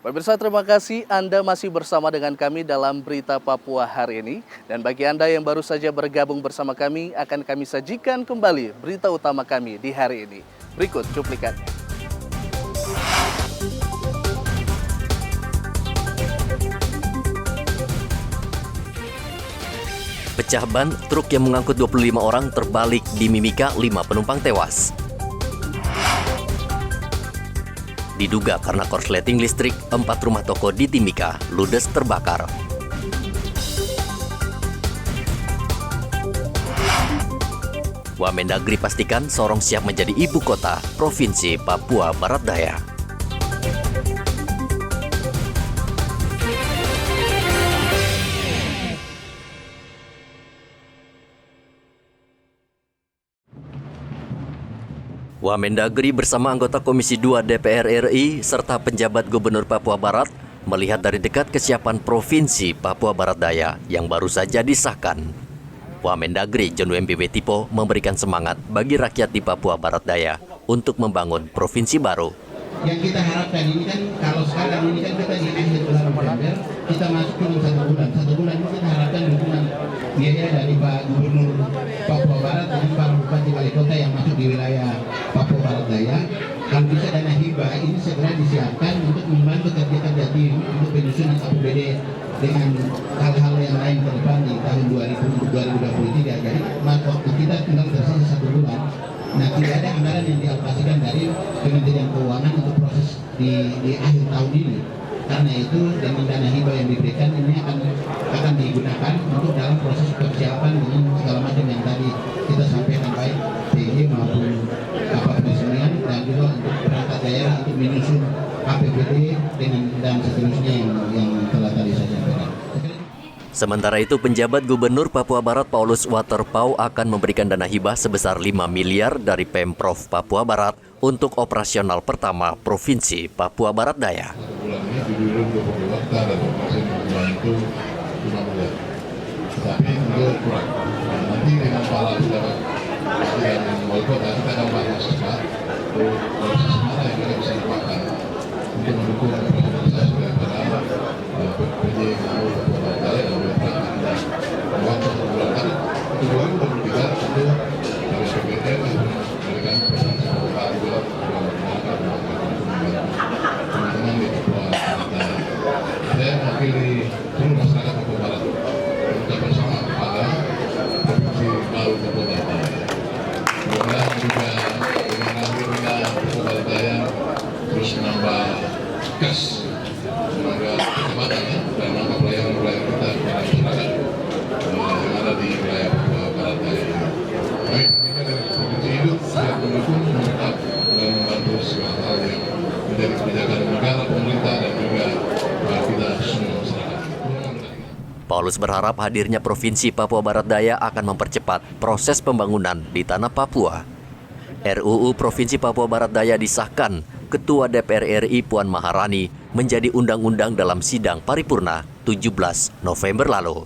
Pemirsa, terima kasih Anda masih bersama dengan kami dalam Berita Papua hari ini. Dan bagi Anda yang baru saja bergabung bersama kami, akan kami sajikan kembali berita utama kami di hari ini. Berikut cuplikan. Pecah ban, truk yang mengangkut 25 orang terbalik di Mimika, 5 penumpang tewas. Diduga karena korsleting listrik, 4 rumah toko di Timika ludes terbakar. Wamendagri pastikan Sorong siap menjadi ibu kota Provinsi Papua Barat Daya. Wamendagri bersama anggota Komisi 2 DPR RI serta penjabat Gubernur Papua Barat melihat dari dekat kesiapan Provinsi Papua Barat Daya yang baru saja disahkan. Wamendagri John Wembe Tipo memberikan semangat bagi rakyat di Papua Barat Daya untuk membangun provinsi baru. Yang kita harapkan ini kan, kalau sekarang ini kan kita di akhir bulan November, kita masuk cuma 1 bulan. 1 bulan ini kita harapkan dukungan biaya dari Pak Gubernur Papua Barat dan Pak Bupati Wali Kota yang masuk di wilayah Papua Barat Daya. Kalau bisa dana hibah ini segera disiapkan untuk membantu kerja-kerja tim untuk penyusunan APBD dengan hal-hal yang lain ke depan di tahun 2023. Jadi waktu kita tinggal tersisa 1 bulan. Nah, tidak ada anggaran yang dialokasikan dari Kementerian Keuangan untuk proses di akhir tahun ini. Karena itu dengan dana hibah yang diberikan ini akan digunakan untuk dalam proses persiapan dengan segala macam yang tadi kita sampaikan, baik PJ maupun peresmian dan juga untuk perangkat daerah untuk menyusun APBD dan seterusnya yang telah tadi saya sampaikan. Sementara itu, penjabat Gubernur Papua Barat Paulus Waterpau akan memberikan dana hibah sebesar 5 miliar dari Pemprov Papua Barat untuk operasional pertama Provinsi Papua Barat Daya. Bulan ini judul 20 hektar dan operasi bulan itu 5 miliar. Tapi itu kurang. Nanti dengan Pak dapat yang wali kota kita akan bahas cepat. Proses mana yang kita bisa dipakai untuk mendukung profesionalisasi daripada PJ Papua Barat Daya dan waktu 1 bulan tadi. Itu 2023 tentu dari PPN memberikan provinsi Papua juga teman-teman di Papua Barat Daya. Saya mewakili seluruh masyarakat Papua Barat untuk bersama kepada Provinsi baru Papua Barat Daya. Mudah-mudahan juga dengan lahirnya Papua Barat Daya terus menambah gas, menambah kecepatan dan menambah pelayanan kita kepada masyarakat yang ada di wilayah Papua Barat Daya. Baik, kita dari Provinsi Hidup siap mendukung, menetap dan membantu segala hal yang menjadi kebijakan negara, pemerintah dan juga kita semua masyarakat. Paulus berharap hadirnya Provinsi Papua Barat Daya akan mempercepat proses pembangunan di tanah Papua. RUU Provinsi Papua Barat Daya disahkan Ketua DPR RI Puan Maharani menjadi undang-undang dalam sidang paripurna 17 November lalu.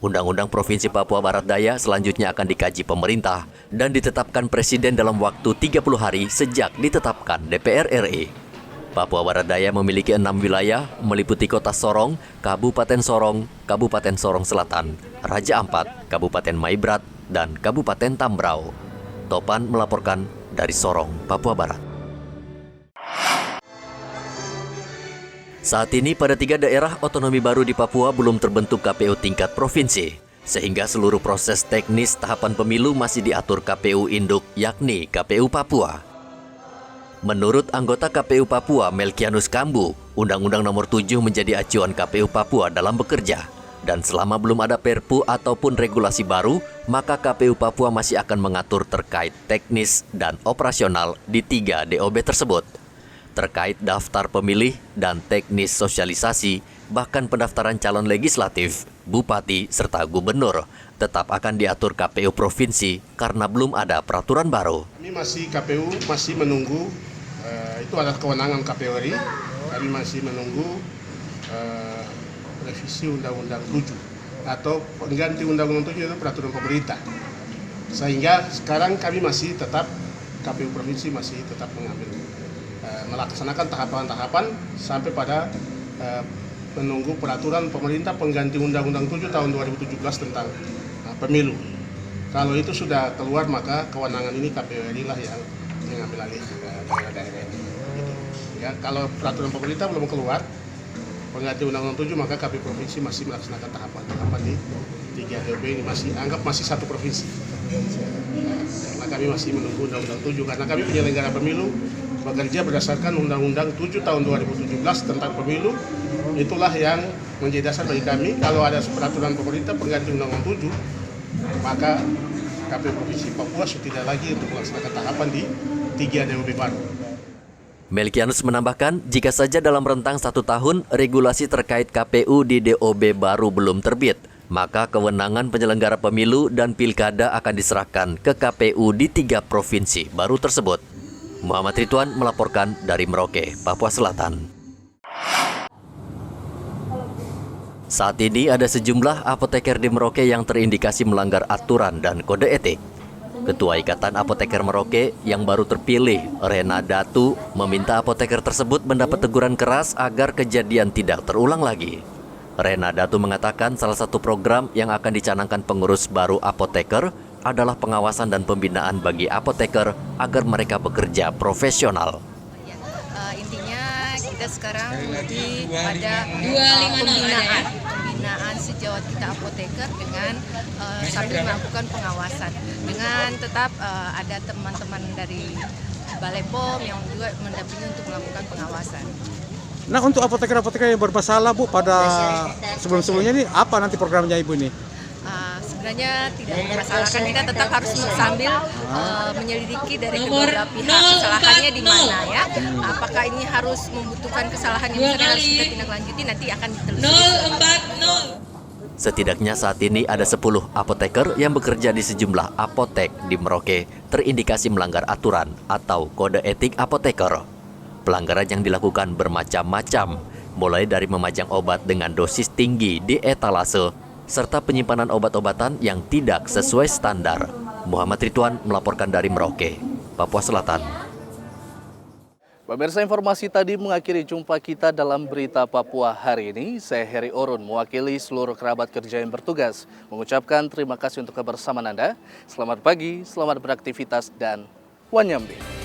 Undang-undang Provinsi Papua Barat Daya selanjutnya akan dikaji pemerintah dan ditetapkan Presiden dalam waktu 30 hari sejak ditetapkan DPR RI. Papua Barat Daya memiliki 6 wilayah, meliputi Kota Sorong, Kabupaten Sorong Selatan, Raja Ampat, Kabupaten Maibrat, dan Kabupaten Tambrau. Topan melaporkan dari Sorong, Papua Barat. Saat ini pada 3 daerah otonomi baru di Papua belum terbentuk KPU tingkat provinsi, sehingga seluruh proses teknis tahapan pemilu masih diatur KPU induk, yakni KPU Papua. Menurut anggota KPU Papua Melkianus Kambu, Undang-Undang Nomor 7 menjadi acuan KPU Papua dalam bekerja. Dan selama belum ada perpu ataupun regulasi baru, maka KPU Papua masih akan mengatur terkait teknis dan operasional di 3 DOB tersebut. Terkait daftar pemilih dan teknis sosialisasi, bahkan pendaftaran calon legislatif, bupati, serta gubernur, tetap akan diatur KPU Provinsi karena belum ada peraturan baru. Kami KPU masih menunggu, itu adalah kewenangan KPU RI, kami masih menunggu revisi Undang-Undang 7 atau pengganti Undang-Undang 7 itu peraturan pemerintah. Sehingga sekarang kami masih tetap, KPU Provinsi masih tetap mengambil melaksanakan tahapan-tahapan sampai pada menunggu peraturan pemerintah pengganti Undang-Undang 7 tahun 2017 tentang pemilu. Kalau itu sudah keluar, maka kewenangan ini KPU RI lah yang mengambil alih daerah-daerah ini. Gitu. Ya, kalau peraturan pemerintah belum keluar, pengganti Undang-Undang 7, maka KPU Provinsi masih melaksanakan tahapan-tahapan di 3 DOB ini, masih satu provinsi. Karena kami masih menunggu Undang-Undang 7, karena kami penyelenggara pemilu bekerja berdasarkan Undang-Undang 7 tahun 2017 tentang pemilu. Itulah yang menjadi dasar bagi kami. Kalau ada peraturan pemerintah pengganti Undang-Undang 7, maka KPU Provinsi Papua sudah tidak lagi untuk melaksanakan tahapan di 3 DOB baru. Melkianus menambahkan, jika saja dalam rentang 1 tahun regulasi terkait KPU di DOB baru belum terbit, maka kewenangan penyelenggara pemilu dan pilkada akan diserahkan ke KPU di 3 provinsi baru tersebut. Muhammad Ridwan melaporkan dari Merauke, Papua Selatan. Saat ini ada sejumlah apoteker di Merauke yang terindikasi melanggar aturan dan kode etik. Ketua Ikatan Apoteker Merauke yang baru terpilih, Rena Datu, meminta apoteker tersebut mendapat teguran keras agar kejadian tidak terulang lagi. Rena Datu mengatakan salah satu program yang akan dicanangkan pengurus baru apoteker adalah pengawasan dan pembinaan bagi apoteker agar mereka bekerja profesional. Intinya kita sekarang lebih pada pembinaan sejawat kita apoteker dengan sambil melakukan pengawasan, dengan tetap ada teman-teman dari Balai POM yang juga mendampingi untuk melakukan pengawasan. Nah, untuk apoteker-apoteker yang bermasalah, Bu, pada sebelum-sebelumnya ini apa nanti programnya Ibu ini? Sebenarnya tidak dimasalahkan, kita tetap harus sambil menyelidiki dari kedua belah pihak kesalahannya di mana ya. Apakah ini harus membutuhkan kesalahan yang misalnya harus kita tindak lanjuti, nanti akan ditelusuri. Setidaknya saat ini ada 10 apoteker yang bekerja di sejumlah apotek di Merauke terindikasi melanggar aturan atau kode etik apoteker. Pelanggaran yang dilakukan bermacam-macam, mulai dari memajang obat dengan dosis tinggi di etalase, serta penyimpanan obat-obatan yang tidak sesuai standar. Muhammad Ridwan melaporkan dari Merauke, Papua Selatan. Pemirsa, informasi tadi mengakhiri jumpa kita dalam Berita Papua hari ini. Saya Heri Orun, mewakili seluruh kerabat kerja yang bertugas, mengucapkan terima kasih untuk kebersamaan Anda. Selamat pagi, selamat beraktivitas, dan Wanyambe.